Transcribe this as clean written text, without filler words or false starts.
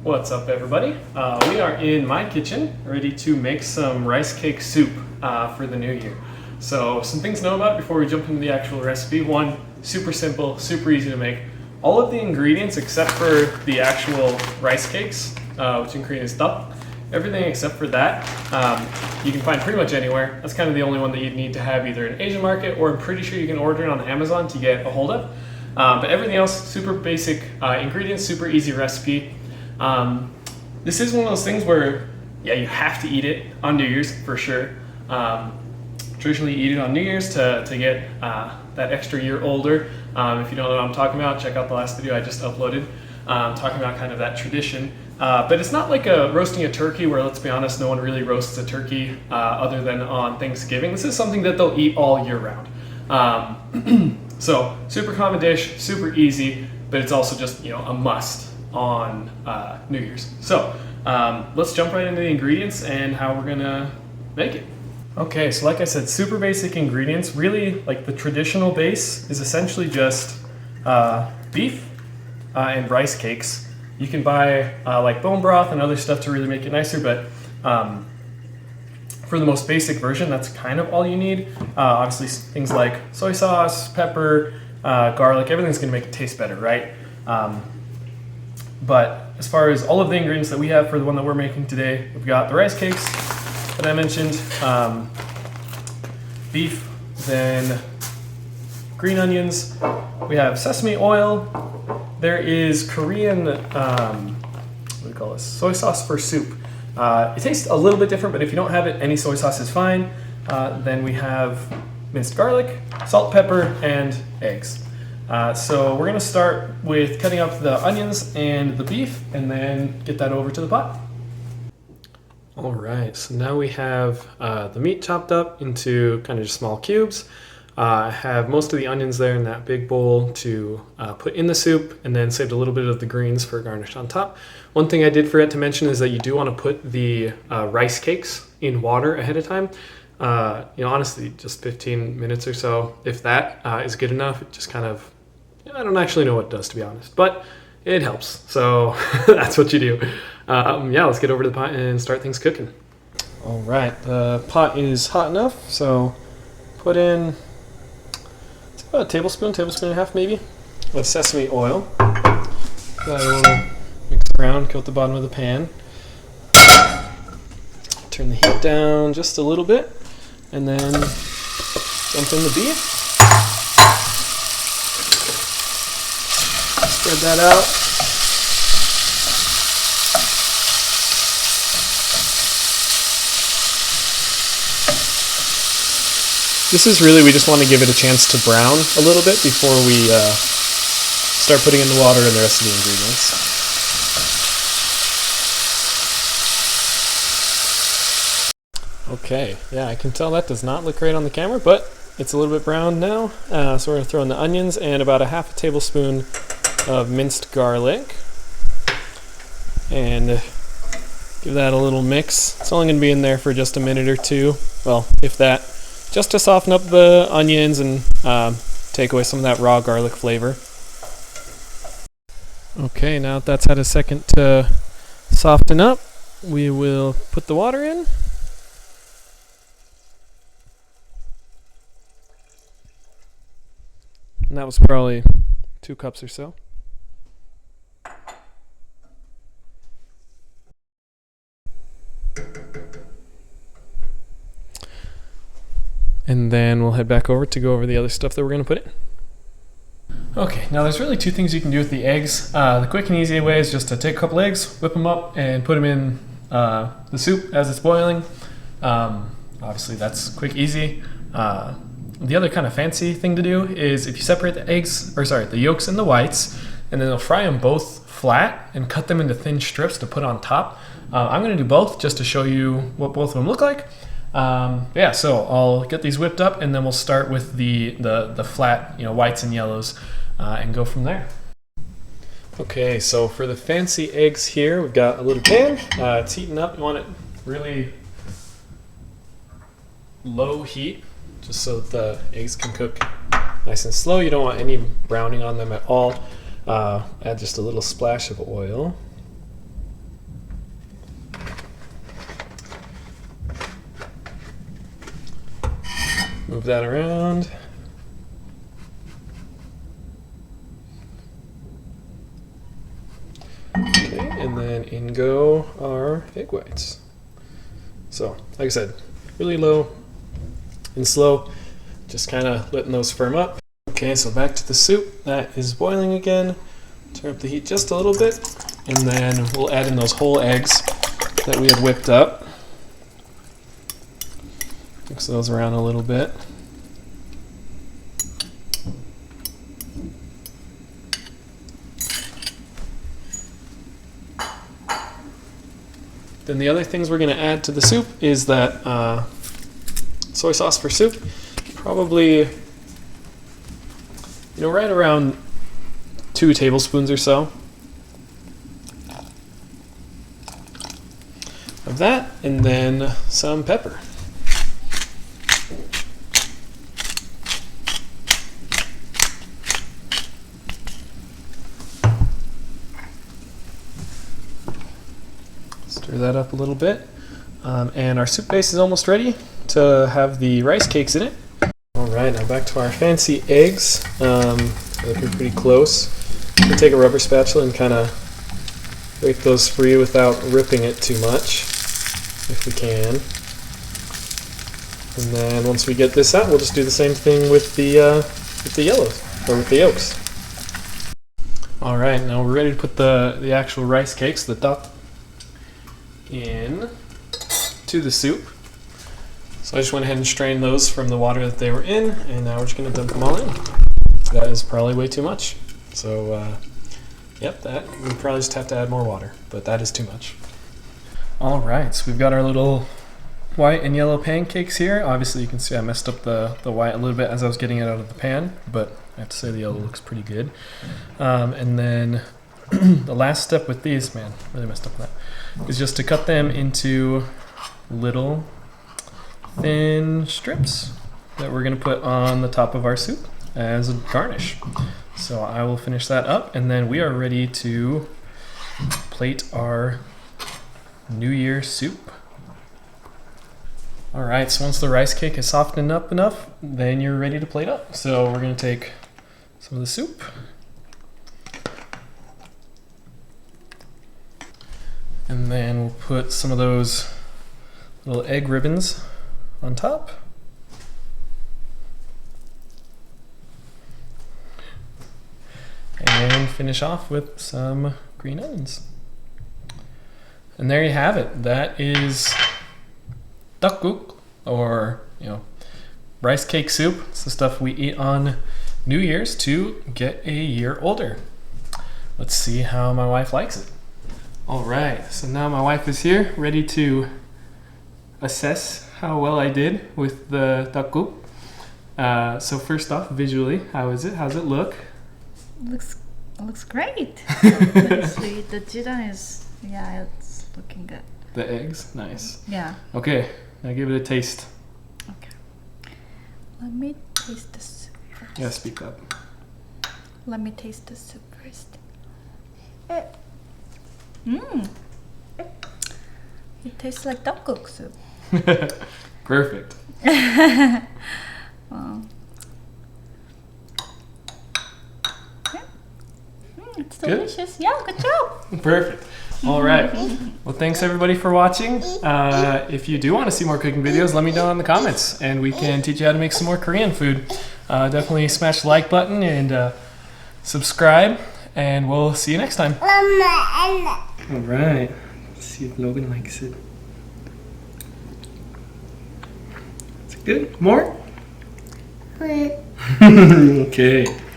What's up, everybody? We are in my kitchen, ready to make some rice cake soup for the new year. So some things to know about it before we jump into the actual recipe. One, super simple, super easy to make. All of the ingredients except for the actual rice cakes, which in Korean is tteok, everything except for that, you can find pretty much anywhere. That's kind of the only one that you'd need to have either an Asian market, or I'm pretty sure you can order it on Amazon to get a hold of. But everything else, super basic ingredients, super easy recipe. This is one of those things where, yeah, you have to eat it on New Year's for sure. Traditionally, you eat it on New Year's to get that extra year older. If you don't know what I'm talking about, check out the last video I just uploaded, talking about kind of that tradition. But it's not like roasting a turkey, where, let's be honest, no one really roasts a turkey other than on Thanksgiving. This is something that they'll eat all year round. So super common dish, super easy, but it's also just, a must on New Year's. So let's jump right into the ingredients and how we're gonna make it. Okay, so like I said, super basic ingredients. Really, like the traditional base is essentially just beef and rice cakes. You can buy like bone broth and other stuff to really make it nicer, but for the most basic version, that's kind of all you need. Obviously, things like soy sauce, pepper, garlic, everything's gonna make it taste better, right? But as far as all of the ingredients that we have for the one that we're making today, we've got the rice cakes that I mentioned, beef, then green onions, we have sesame oil, there is Korean, what do we call this, soy sauce for soup. It tastes a little bit different, but if you don't have it, any soy sauce is fine. Then we have minced garlic, salt, pepper, and eggs. So we're gonna start with cutting up the onions and the beef, and then get that over to the pot. All right, so now we have the meat chopped up into kind of just small cubes. I have most of the onions there in that big bowl to put in the soup, and then saved a little bit of the greens for garnish on top. One thing I did forget to mention is that you do want to put the rice cakes in water ahead of time. Honestly, just 15 minutes or so, if that is good enough. It just kind of, I don't actually know what it does, to be honest, but it helps. So that's what you do. Yeah, let's get over to the pot and start things cooking. All right, the pot is hot enough, so put in, it's about a tablespoon and a half maybe, of sesame oil. That a little mix around, coat the bottom of the pan. Turn the heat down just a little bit, and then dump in the beef. Spread that out. This is really, we just want to give it a chance to brown a little bit before we start putting in the water and the rest of the ingredients. Okay, yeah, I can tell that does not look great on the camera, but it's a little bit browned now. So we're going to throw in the onions and about a half a tablespoon of minced garlic. And give that a little mix. It's only going to be in there for just a minute or two. Well, if that, just to soften up the onions and take away some of that raw garlic flavor. Okay, now that that's had a second to soften up, we will put the water in. And that was probably 2 cups or so. And then we'll head back over to go over the other stuff that we're going to put in. Okay, now there's really 2 things you can do with the eggs. The quick and easy way is just to take a couple eggs, whip them up, and put them in the soup as it's boiling. Obviously that's quick, easy. The other kind of fancy thing to do is if you separate the yolks and the whites, and then they'll fry them both flat and cut them into thin strips to put on top. I'm going to do both just to show you what both of them look like. Yeah, so I'll get these whipped up, and then we'll start with the flat, whites and yellows, and go from there. Okay, so for the fancy eggs here, we've got a little pan. It's heating up. You want it really low heat, just so the eggs can cook nice and slow. You don't want any browning on them at all. Add just a little splash of oil. Move that around. Okay, and then in go our egg whites. So, like I said, really low and slow, just kind of letting those firm up. Okay, so back to the soup. That is boiling again. Turn up the heat just a little bit, and then we'll add in those whole eggs that we had whipped up. Mix those around a little bit. Then the other things we're going to add to the soup is that soy sauce for soup. Probably, right around 2 tablespoons or so of that, and then some pepper. Stir that up a little bit. And our soup base is almost ready to have the rice cakes in it. Alright, now back to our fancy eggs. Looking pretty close. You can take a rubber spatula and kind of break those free without ripping it too much, if we can. And then once we get this out, we'll just do the same thing with the yellows, or with the yolks. Alright, now we're ready to put the actual rice cakes, the tteok, in to the soup. So I just went ahead and strained those from the water that they were in, and now we're just going to dump them all in. That is probably way too much. So, yep, that we probably just have to add more water, but that is too much. All right, so we've got our little white and yellow pancakes here. Obviously, you can see I messed up the white a little bit as I was getting it out of the pan, but I have to say the yellow looks pretty good. And then the last step with these, man, really messed up that, is just to cut them into little thin strips that we're going to put on the top of our soup as a garnish. So I will finish that up, and then we are ready to plate our New Year soup. All right, so once the rice cake is softened up enough, then you're ready to plate up. So we're going to take some of the soup, and then we'll put some of those little egg ribbons on top. And finish off with some green onions. And there you have it. That is Tteokguk, or rice cake soup. It's the stuff we eat on New Year's to get a year older. Let's see how my wife likes it. All right, so now my wife is here, ready to assess how well I did with the Tteokguk. So first off, visually, how is it? How's it look? It looks great. Actually, the jidan is, it's looking good. The eggs, nice. Yeah. Okay, now give it a taste. Okay. Let me taste the soup first. Yeah, speak up. Let me taste the soup first. It tastes like Tteokguk soup. Perfect. Wow. It's delicious. Good? Yeah, good job. Perfect. All right. Well, thanks everybody for watching. If you do want to see more cooking videos, let me know in the comments, and we can teach you how to make some more Korean food. Definitely smash the like button and subscribe, and we'll see you next time. All right. Let's see if Logan likes it. Is it good? More? Okay.